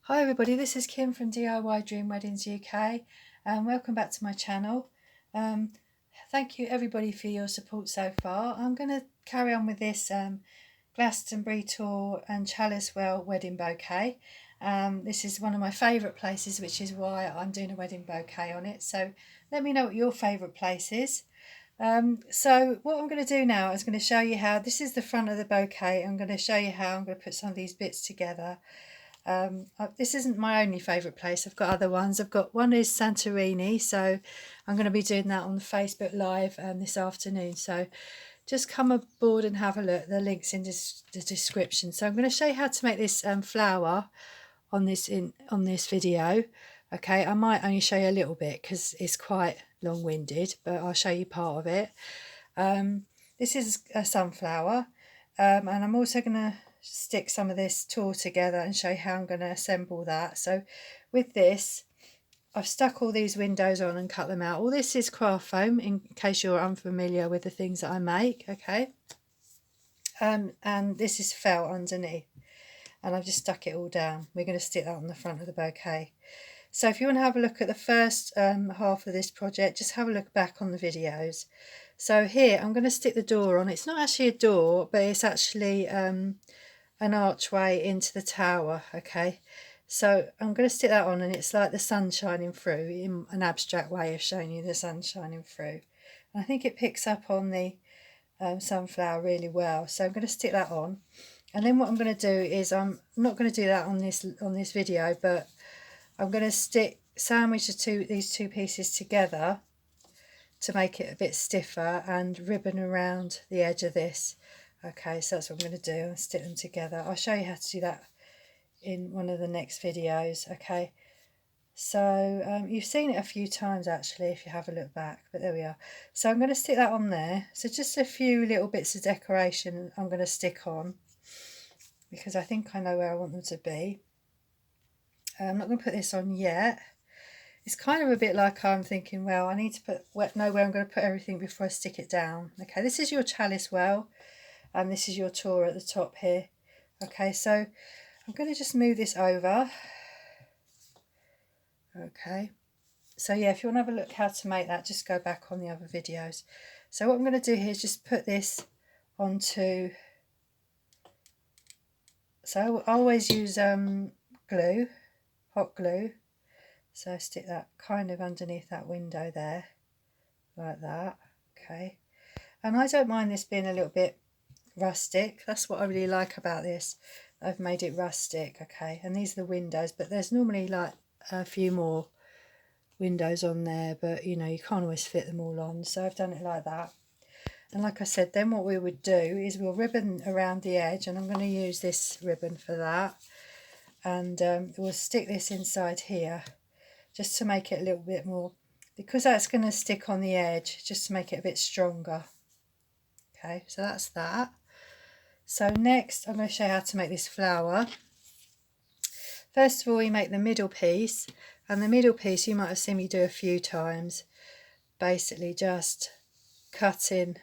Hi everybody, this is Kim from DIY Dream Weddings UK and welcome back to my channel. Thank you everybody for your support so far. I'm going to carry on with this Glastonbury tour and Chalice wedding bouquet. This is one of my favourite places, which is why I'm doing a wedding bouquet on it. So let me know what your favourite place is. So what I'm going to do now is going to show you how, this is the front of the bouquet. I'm going to show you how I'm going to put some of these bits together. This isn't my only favourite place. I've got other ones. I've got one is Santorini, so I'm going to be doing that on Facebook Live this afternoon. So just come aboard and have a look. The link's in the description. So I'm going to show you how to make this flower on this video. Okay, I might only show you a little bit because it's quite long-winded, but I'll show you part of it. This is a sunflower, and I'm also going to stick some of this tour together and show you how I'm going to assemble that. So with this, I've stuck all these windows on and cut them out. All this is craft foam, in case you're unfamiliar with the things that I make, okay? And this is felt underneath, and I've just stuck it all down. We're going to stick that on the front of the bouquet. So if you want to have a look at the first half of this project, just have a look back on the videos. So here I'm going to stick the door on. It's not actually a door, but it's actually an archway into the tower, okay? So I'm going to stick that on, and it's like the sun shining through, in an abstract way of showing you the sun shining through. And I think it picks up on the sunflower really well. So I'm going to stick that on. And then what I'm going to do is, I'm not going to do that on this video, but I'm going to sandwich these two pieces together to make it a bit stiffer and ribbon around the edge of this. Okay, so that's what I'm going to do. I'll stick them together. I'll show you how to do that in one of the next videos. Okay, so you've seen it a few times actually if you have a look back, but there we are. So I'm going to stick that on there. So just a few little bits of decoration I'm going to stick on, because I think I know where I want them to be. I'm not going to put this on yet. It's kind of a bit like I'm thinking, well, I need to know where I'm going to put everything before I stick it down. Okay, this is your chalice well, and this is your tour at the top here. Okay, so I'm going to just move this over. Okay, so yeah, if you want to have a look how to make that, just go back on the other videos. So what I'm going to do here is just put this onto, so I always use glue, hot glue. So stick that kind of underneath that window there, like that. Okay, and I don't mind this being a little bit rustic. That's what I really like about this. I've made it rustic. Okay, and these are the windows, but there's normally like a few more windows on there, but you know, you can't always fit them all on, so I've done it like that. And like I said, then what we would do is we'll ribbon around the edge, and I'm going to use this ribbon for that, and we'll stick this inside here just to make it a little bit more, because that's going to stick on the edge, just to make it a bit stronger. Okay, so that's that. So next I'm going to show you how to make this flower. First of all, we make the middle piece, and the middle piece you might have seen me do a few times, basically just cutting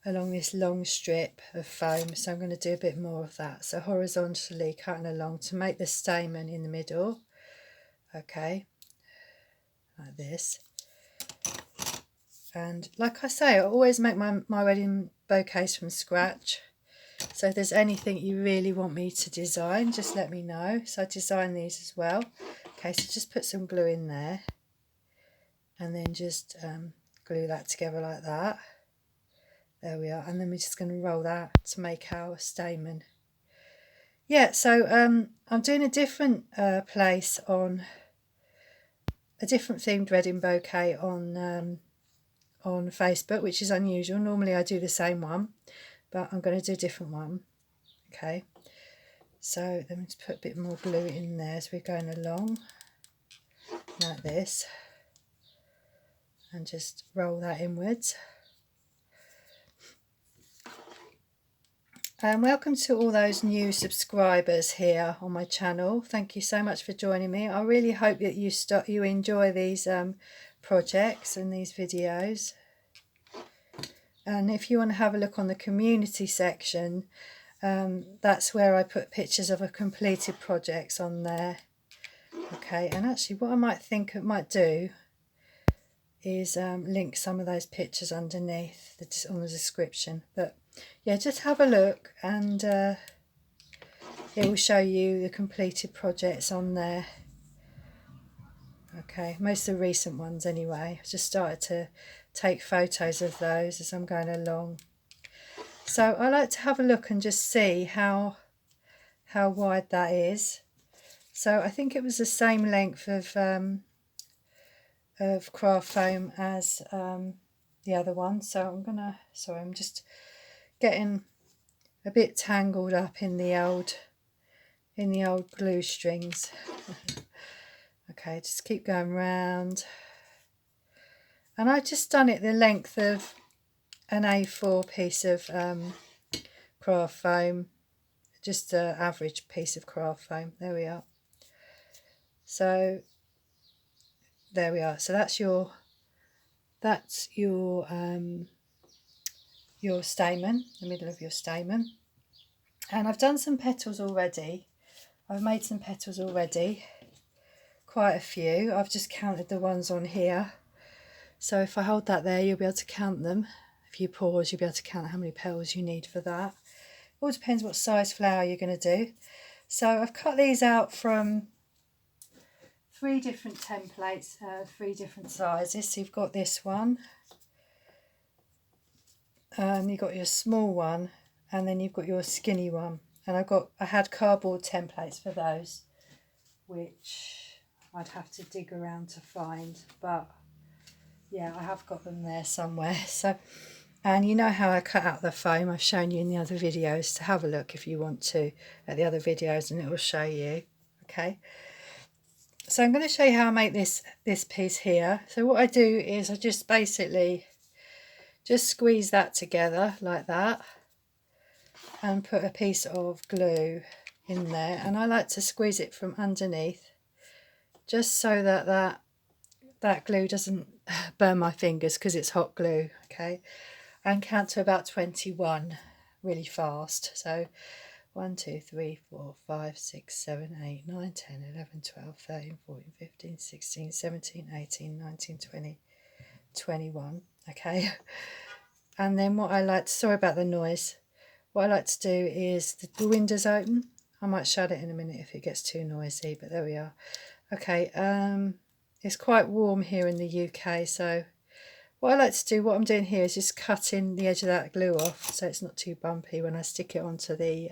along this long strip of foam. So I'm going to do a bit more of that, so horizontally cutting along to make the stamen in the middle. Okay, like this. And like I say, I always make my wedding bouquets from scratch. So if there's anything you really want me to design, just let me know. So I design these as well. Okay, so just put some glue in there, and then just glue that together like that. There we are. And then we're just going to roll that to make our stamen. Yeah, so I'm doing a different place on a different themed wedding bouquet on Facebook, which is unusual. Normally I do the same one, but I'm going to do a different one. Okay, so let me just put a bit more glue in there as we're going along, like this, and just roll that inwards. And welcome to all those new subscribers here on my channel. Thank you so much for joining me. I really hope that you enjoy these projects and these videos. And if you want to have a look on the community section, That's where I put pictures of a completed projects on there. Okay, and actually what I might do is link some of those pictures underneath on the description. But yeah, just have a look, and it will show you the completed projects on there. Okay, most of the recent ones anyway. I've just started to take photos of those as I'm going along. So I like to have a look and just see how wide that is. So I think it was the same length of craft foam as the other one. So I'm just getting a bit tangled up in the old glue strings. Okay, just keep going round, and I've just done it the length of an A4 piece of craft foam, just an average piece of craft foam. There we are. So there we are. So that's your stamen, the middle of your stamen. And I've done some petals already. I've made some petals already, quite a few. I've just counted the ones on here. So if I hold that there, you'll be able to count them. If you pause, you'll be able to count how many petals you need for that. It all depends what size flower you're going to do. So I've cut these out from 3 different templates, 3 different sizes. So you've got this one, you've got your small one, and then you've got your skinny one. And I had cardboard templates for those, which I'd have to dig around to find, but yeah, I have got them there somewhere. So, and you know how I cut out the foam. I've shown you in the other videos. To have a look if you want to at the other videos, and it will show you. Okay, so I'm going to show you how I make this piece here. So what I do is I just basically just squeeze that together like that and put a piece of glue in there, and I like to squeeze it from underneath just so that that glue doesn't burn my fingers because it's hot glue. Okay, and count to about 21 really fast. So 1, 2, 3, 4, 5, 6, 7, 8, 9, 10, 11, 12, 13, 14, 15, 16, 17, 18, 19, 20, 21. Okay, and then what I like to, sorry about the noise, what I like to do is the window's open. I might shut it in a minute if it gets too noisy, but there we are. Okay, it's quite warm here in the UK, so what I like to do, what I'm doing here is just cutting the edge of that glue off so it's not too bumpy when I stick it onto the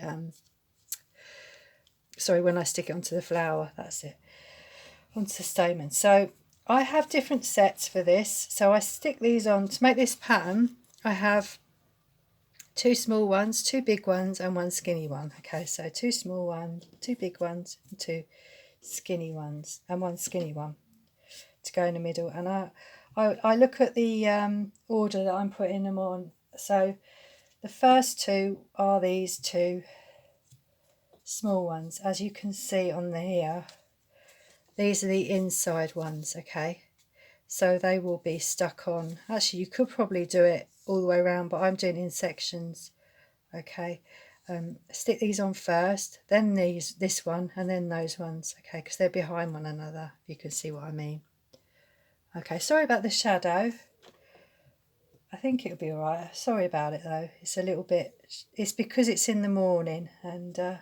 when I stick it onto the flower, that's it, onto the stamen. So I have different sets for this. So I stick these on to make this pattern. I have 2 small ones, 2 big ones, and 1 skinny one. Okay, so 2 small ones, 2 big ones, and 2 skinny ones, and 1 skinny one to go in the middle. And I look at the order that I'm putting them on. So the first 2 are these 2 small ones, as you can see on the here. These are the inside ones. Okay, so they will be stuck on. Actually, you could probably do it all the way around, but I'm doing it in sections. Okay, stick these on first, then this one, and then those ones. Okay, because they're behind one another, if you can see what I mean. Okay, sorry about the shadow. I think it'll be all right. Sorry about it though. It's a little bit, it's because it's in the morning, and it's a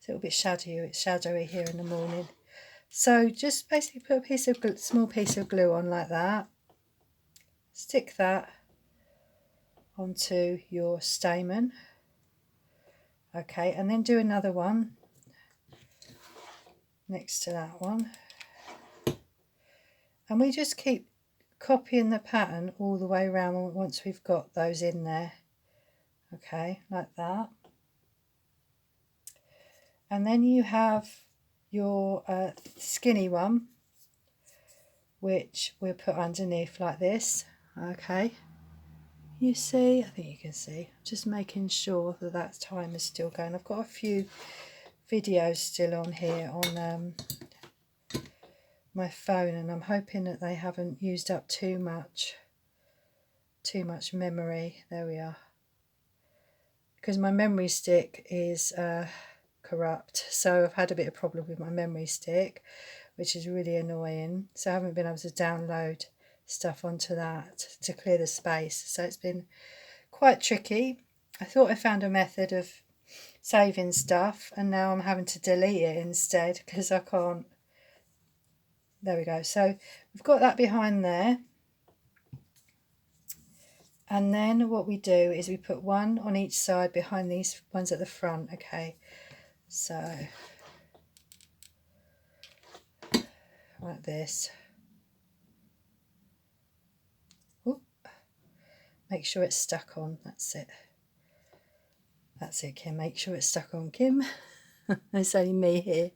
little bit shadowy. It's shadowy here in the morning. So just basically put a small piece of glue on like that. Stick that onto your stamen. Okay, and then do another one next to that one. And we just keep copying the pattern all the way around once we've got those in there. Okay, like that. And then you have your skinny one, which we'll put underneath like this. Okay, you see, I think you can see, just making sure that that time is still going. I've got a few videos still on here on my phone, and I'm hoping that they haven't used up too much memory. There we are. because my memory stick is corrupt. So I've had a bit of problem with my memory stick, which is really annoying. So I haven't been able to download stuff onto that to clear the space. So it's been quite tricky. I thought I found a method of saving stuff, and now I'm having to delete it instead because I can't. There we go. So we've got that behind there. And then what we do is we put one on each side behind these ones at the front. Okay, so like this. Ooh. Make sure it's stuck on. That's it. That's it, Kim. Make sure it's stuck on, Kim. It's only me here.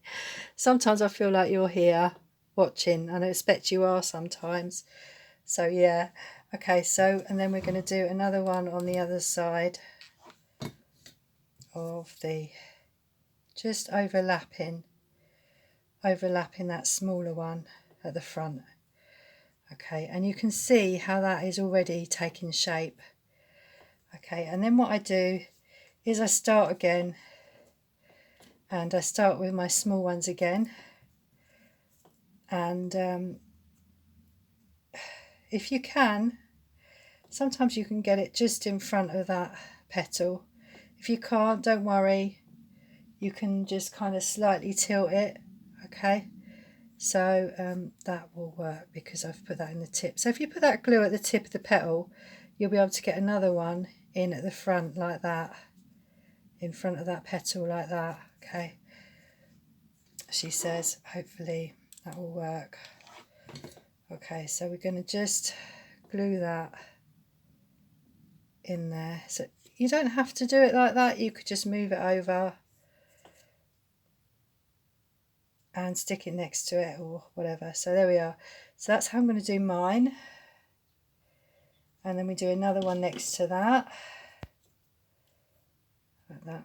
Sometimes I feel like you're here watching, and I expect you are sometimes. So yeah. Okay, so and then we're going to do another one on the other side of the, just overlapping that smaller one at the front. Okay, and you can see how that is already taking shape. Okay, and then what I do is I start again, and I start with my small ones again, and if you can, sometimes you can get it just in front of that petal. If you can't, don't worry, you can just kind of slightly tilt it. Okay, so that will work because I've put that in the tip. So if you put that glue at the tip of the petal, you'll be able to get another one in at the front like that, in front of that petal like that. Okay, she says hopefully that will work. Okay, so we're going to just glue that in there. So you don't have to do it like that, you could just move it over and stick it next to it or whatever. So there we are. So that's how I'm going to do mine, and then we do another one next to that like that.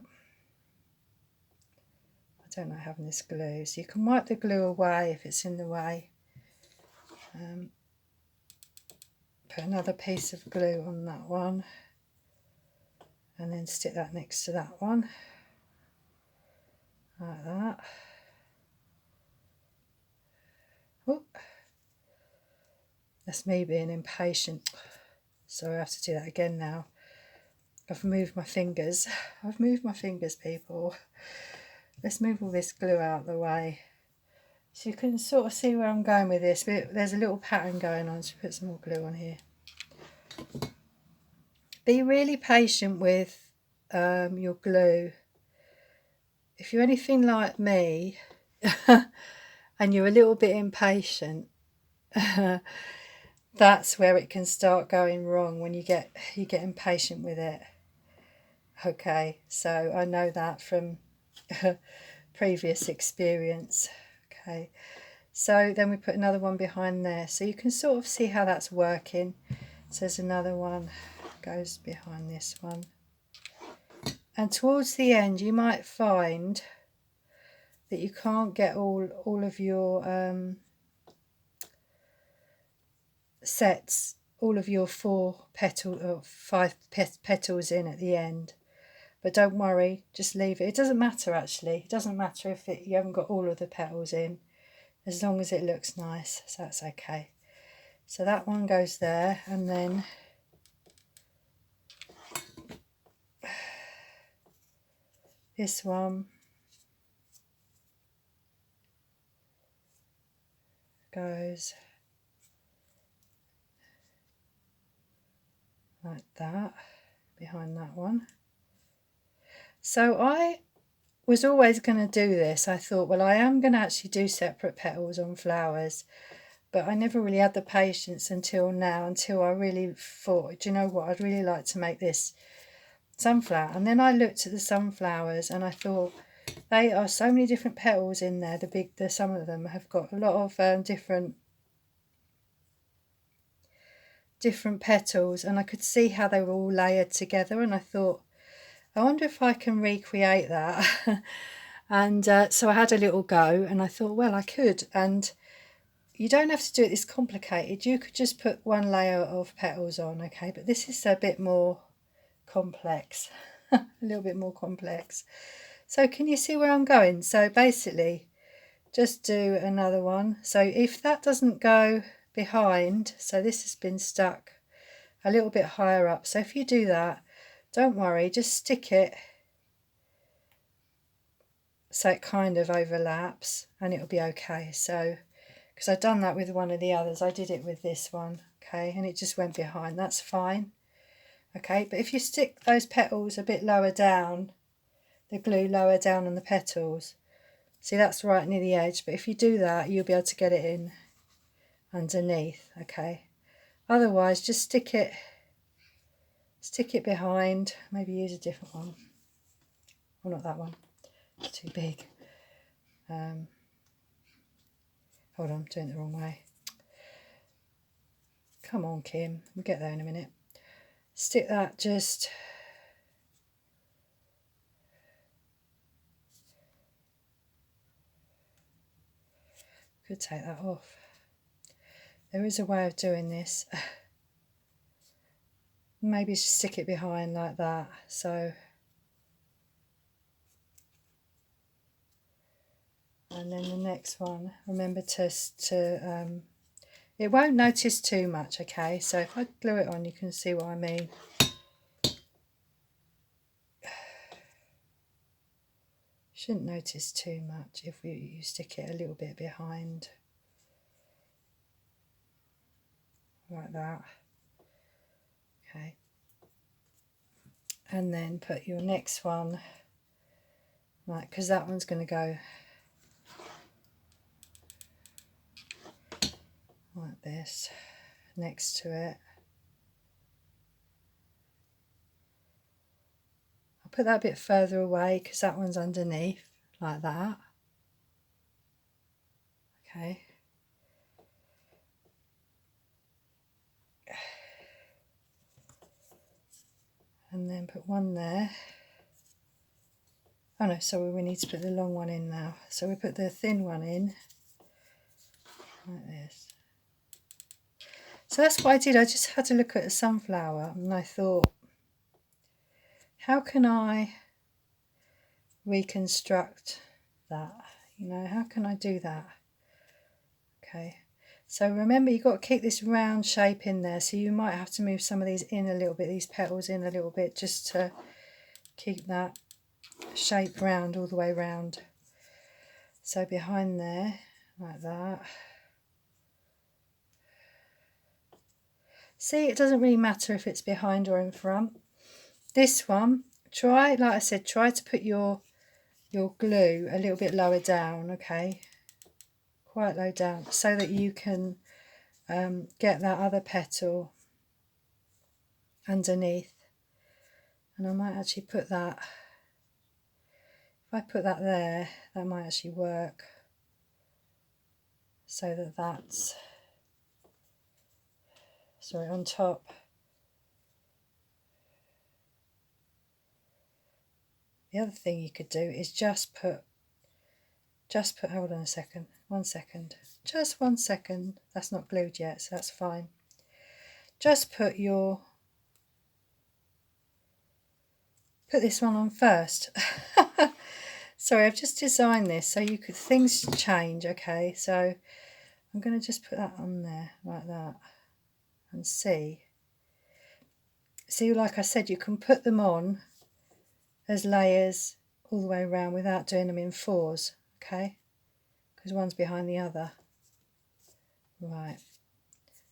I don't like having this glue, so you can wipe the glue away if it's in the way. Put another piece of glue on that one, and then stick that next to that one like that. Oh, that's me being impatient. So I have to do that again now. I've moved my fingers. I've moved my fingers, people. Let's move all this glue out of the way. So you can sort of see where I'm going with this. But there's a little pattern going on, so put some more glue on here. Be really patient with your glue. If you're anything like me and you're a little bit impatient, that's where it can start going wrong, when you get impatient with it. Okay, so I know that from previous experience. Okay, so then we put another one behind there, so you can sort of see how that's working. So there's another one goes behind this one, and towards the end you might find that you can't get all of your sets, all of your 4 petal or 5 petals in at the end. But don't worry, just leave it. It doesn't matter actually. It doesn't matter if you haven't got all of the petals in, as long as it looks nice. So that's okay. So that one goes there, and then this one goes like that behind that one. So I was always going to do this. I thought, well, I am going to actually do separate petals on flowers, but I never really had the patience until now, until I really thought, do you know what, I'd really like to make this sunflower. And then I looked at the sunflowers and I thought, they are so many different petals in there. Some of them have got a lot of different petals, and I could see how they were all layered together, and I thought, I wonder if I can recreate that. And so I had a little go, and I thought, well, I could. And you don't have to do it this complicated. You could just put one layer of petals on, okay? But this is a bit more complex. a little bit more complex. So can you see where I'm going? So basically, just do another one. So if that doesn't go behind, so this has been stuck a little bit higher up. So if you do that, don't worry, just stick it so it kind of overlaps and it'll be okay. So, because I've done that with one of the others, I did it with this one, okay, and it just went behind, that's fine. Okay, but if you stick those petals a bit lower down, the glue lower down on the petals, see that's right near the edge, but if you do that, you'll be able to get it in underneath, okay. Otherwise, just stick it behind, maybe use a different one. Well, not that one, it's too big. Hold on, I'm doing it the wrong way. Come on, Kim, we'll get there in a minute. Stick that just could take that off. There is a way of doing this. Maybe just stick it behind like that. So, and then the next one, remember to it won't notice too much, okay? So if I glue it on, you can see what I mean. Shouldn't notice too much if you stick it a little bit behind. Like that. Okay. And then put your next one, right, because that one's going to go like this next to it. I'll put that a bit further away because that one's underneath, like that. Okay. And then put one there. Oh no, sorry, we need to put the long one in now. So we put the thin one in, like this. So that's what I did. I just had to look at a sunflower and I thought, how can I reconstruct that? You know, how can I do that? Okay, so remember you've got to keep this round shape in there, so you might have to move some of these in a little bit, these petals in a little bit, just to keep that shape round all the way round. So behind there, like that. See, it doesn't really matter if it's behind or in front. This one, try, like I said, try to put your glue a little bit lower down, okay? Quite low down, so that you can get that other petal underneath. And I might actually put that, if I put that there, that might actually work. So that that's, sorry, on top. The other thing you could do is just put, hold on a second, 1 second, just 1 second. That's not glued yet, so that's fine. Just put this one on first. Sorry, I've just designed this so you could, things change, okay? So I'm going to just put that on there like that and see, like I said, you can put them on as layers all the way around without doing them in fours, okay? Because one's behind the other. Right.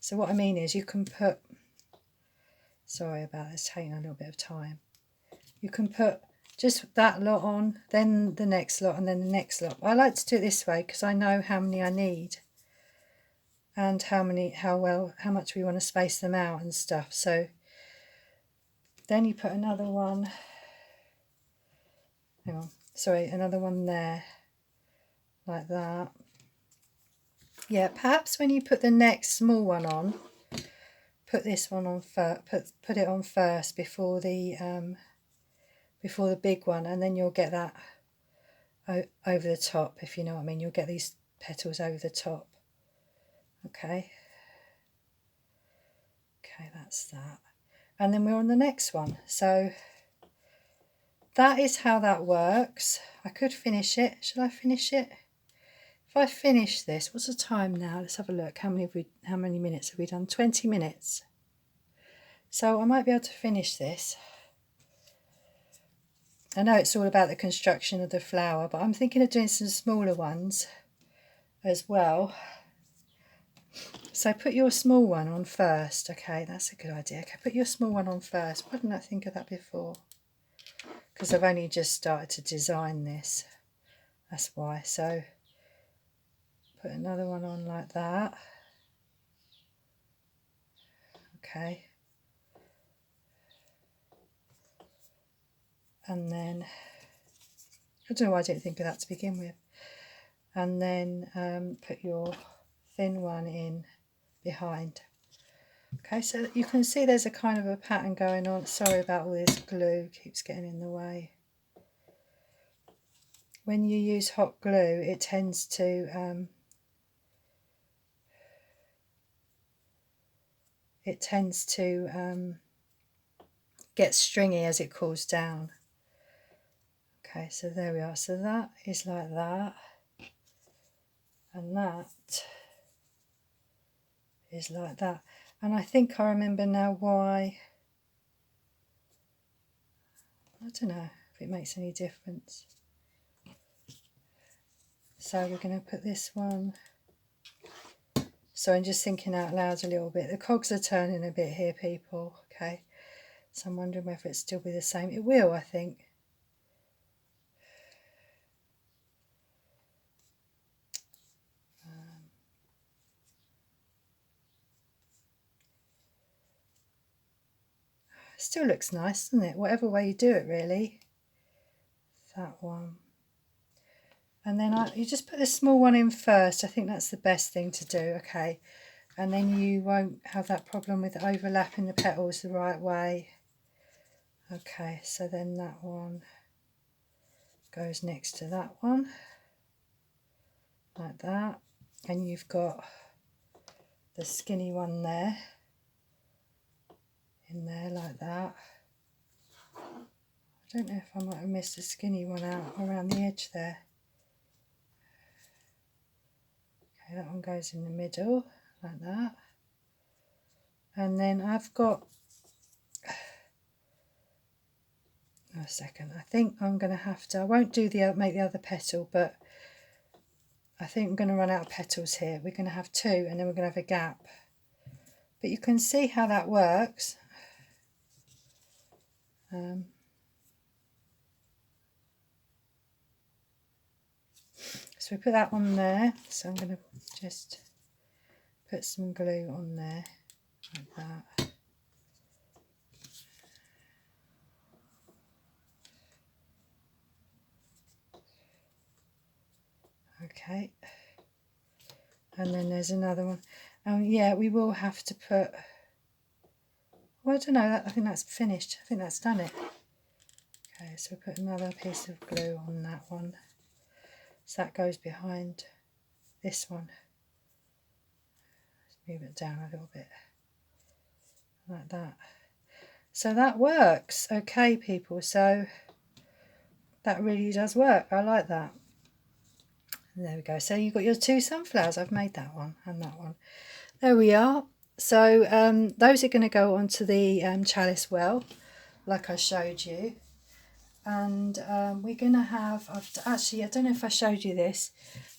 So what I mean is you can put, sorry about this taking a little bit of time. You can put just that lot on, then the next lot, and then the next lot. I like to do it this way because I know how many I need and how much we want to space them out and stuff. So then you put another one, hang on, sorry, another one there, like that. Yeah, perhaps when you put the next small one on, put this one on first, put it on first before the big one, and then you'll get that over the top, if you know what I mean. You'll get these petals over the top. Okay, that's that. And then we're on the next one. So that is how that works. I could finish it. Shall I finish it? If I finish this, what's the time now? Let's have a look. How many minutes have we done? 20 minutes. So I might be able to finish this. I know it's all about the construction of the flower, but I'm thinking of doing some smaller ones as well. So put your small one on first. Okay, that's a good idea. Okay, put your small one on first. Why didn't I think of that before? Because I've only just started to design this. That's why. So put another one on like that. Okay. And then, I don't know why I didn't think of that to begin with. And then put your thin one in behind. Okay, so you can see there's a kind of a pattern going on. Sorry about all this glue, keeps getting in the way. When you use hot glue, it tends to get stringy as it cools down. Okay, so there we are. So that is like that, and that is like that. And I think I remember now why. I don't know if it makes any difference. So we're going to put this one. So I'm just thinking out loud a little bit. The cogs are turning a bit here, people. Okay, so I'm wondering whether it'll still be the same. It will, I think. Still looks nice, doesn't it? Whatever way you do it, really. That one. And then you just put the small one in first. I think that's the best thing to do, okay? And then you won't have that problem with overlapping the petals the right way. Okay, so then that one goes next to that one, like that. And you've got the skinny one there, in there like that. I don't know if I might have missed the skinny one out around the edge there. Okay, that one goes in the middle, like that. And then I've got, a second, I think I'm going to have to, I won't do make the other petal, but I think I'm going to run out of petals here. We're going to have two, and then we're going to have a gap. But you can see how that works. So we put that on there. So I'm going to just put some glue on there, like that. Okay. And then there's another one. Yeah, we will have to put, well, I don't know, I think that's finished. I think that's done it. Okay, so we put another piece of glue on that one. So that goes behind this one. Let's move it down a little bit, like that. So that works. Okay, people, so that really does work. I like that. And there we go. So you've got your two sunflowers. I've made that one and that one. There we are. So those are going to go onto the chalice well, like I showed you. And we're going to have, actually, I don't know if I showed you this,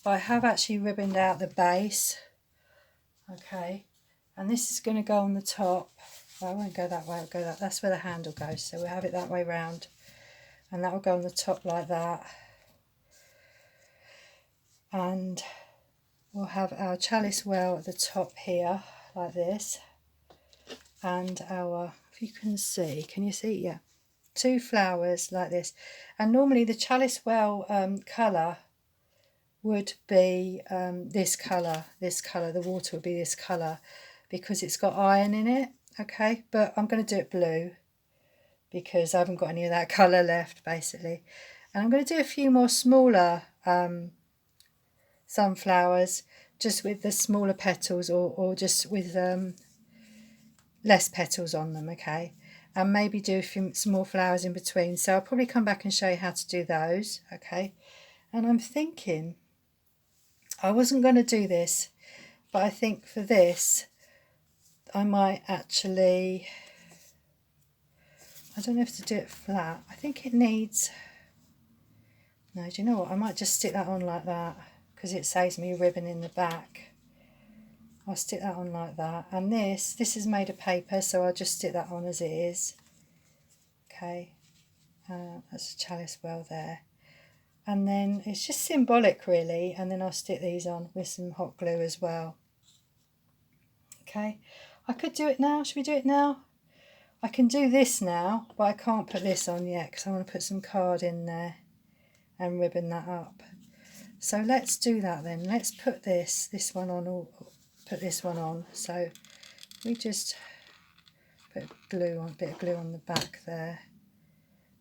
but I have actually ribboned out the base. Okay. And this is going to go on the top. Well, I won't go that way, I'll go that. That's where the handle goes. So we'll have it that way round. And that will go on the top like that. And we'll have our chalice well at the top here, like this. And our, if you can see, can you see? Yeah. Two flowers like this. And normally the chalice well colour would be this colour, the water would be this colour because it's got iron in it, okay? But I'm going to do it blue because I haven't got any of that colour left, basically. And I'm going to do a few more smaller sunflowers, just with the smaller petals or just with less petals on them, okay? and maybe do a few small flowers in between. So I'll probably come back and show you how to do those. Okay, and I'm thinking I wasn't going to do this, but I think for this I might actually, I don't know if to do it flat. I think it needs, no, do you know what, I might just stick that on like that because it saves me ribbon in the back. I'll stick that on like that, and this is made of paper, so I'll just stick that on as it is. Okay, that's a chalice well there, and then it's just symbolic really, and then I'll stick these on with some hot glue as well. Okay, I could do it now. Should we do it now? I can do this now, but I can't put this on yet because I want to put some card in there and ribbon that up. So let's do that then. Let's put this one on, or put this one on. So we just put glue on, a bit of glue on the back there.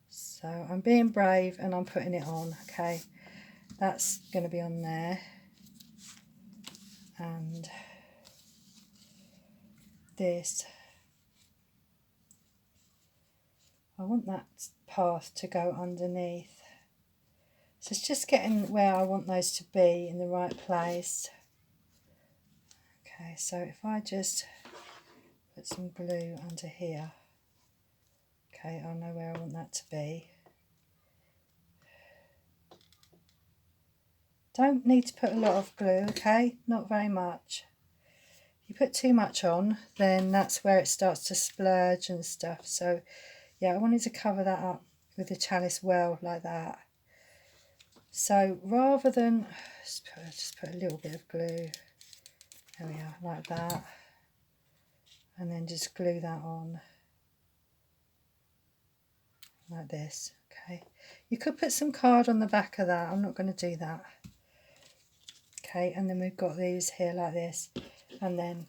So I'm being brave and I'm putting it on. Okay, that's going to be on there, and this, I want that path to go underneath. So it's just getting where I want those to be in the right place. Okay, so if I just put some glue under here, okay, I'll know where I want that to be. Don't need to put a lot of glue, okay, not very much. If you put too much on, then that's where it starts to splurge and stuff. So yeah, I wanted to cover that up with the chalice well like that. So rather than just put a little bit of glue, there we are, like that, and then just glue that on like this. Okay, you could put some card on the back of that. I'm not going to do that. Okay, and then we've got these here like this, and then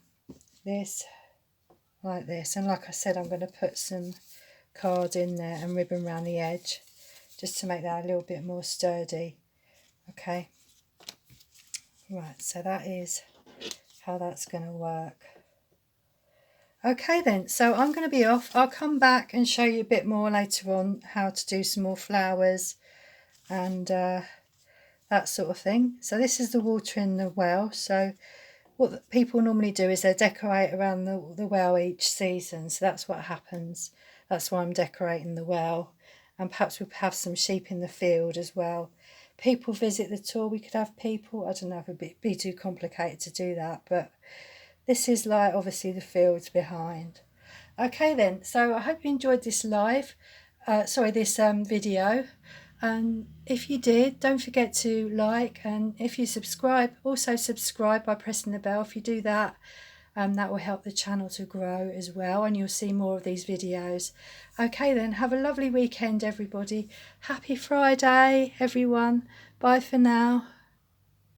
this like this, and like I said, I'm going to put some card in there and ribbon around the edge just to make that a little bit more sturdy. Okay, right, so that is how that's going to work. Okay then, so I'm going to be off. I'll come back and show you a bit more later on how to do some more flowers and that sort of thing. So this is the water in the well. So what people normally do is they decorate around the well each season. So that's what happens. That's why I'm decorating the well. And perhaps we'll have some sheep in the field as well. People visit the tour. We could have people. I don't know if it would be too complicated to do that. But this is like obviously the fields behind. Okay then. So I hope you enjoyed this this video. And if you did, don't forget to like, and if you subscribe, also subscribe by pressing the bell. If you do that, that will help the channel to grow as well, and you'll see more of these videos. Okay then, have a lovely weekend everybody. Happy Friday everyone. Bye for now.